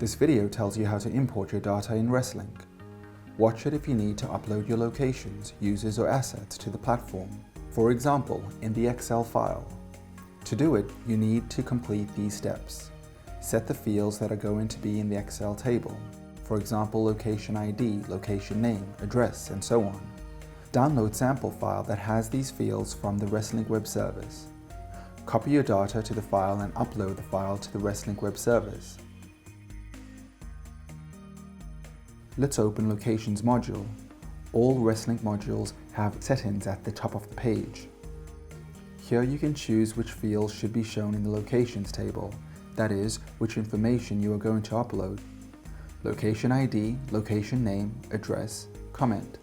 This video tells you how to import your data in Reslink. Watch it if you need to upload your locations, users or assets to the platform, for example, in the Excel file. To do it, you need to complete these steps. Set the fields that are going to be in the Excel table, for example, location ID, location name, address, and so on. Download sample file that has these fields from the Reslink web service. Copy your data to the file and upload the file to the Reslink web service. Let's open Locations module. All Reslink modules have settings at the top of the page. Here you can choose which fields should be shown in the Locations table, that is, which information you are going to upload. Location ID, location name, address, comment.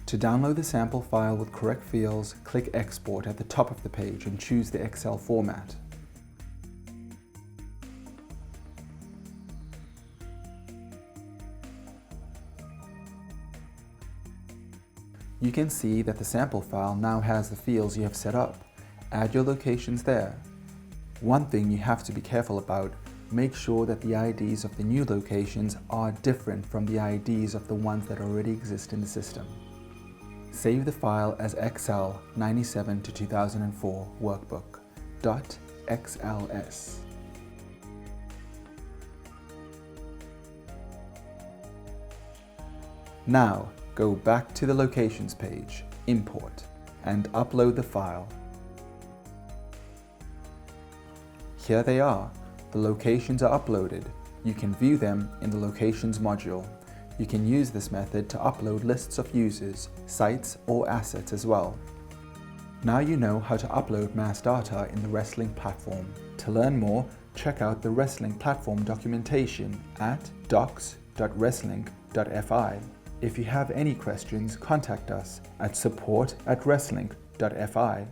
To download the sample file with correct fields, click Export at the top of the page and choose the Excel format. You can see that the sample file now has the fields you have set up. Add your locations there. One thing you have to be careful about, make sure that the IDs of the new locations are different from the IDs of the ones that already exist in the system. Save the file as Excel 97 to 2004 workbook .xls. Now, go back to the Locations page, Import, and upload the file. Here they are. The locations are uploaded. You can view them in the Locations module. You can use this method to upload lists of users, sites, or assets as well. Now you know how to upload mass data in the Reslink platform. To learn more, check out the Reslink platform documentation at docs.reslink.fi. If you have any questions, contact us at support@reslink.fi.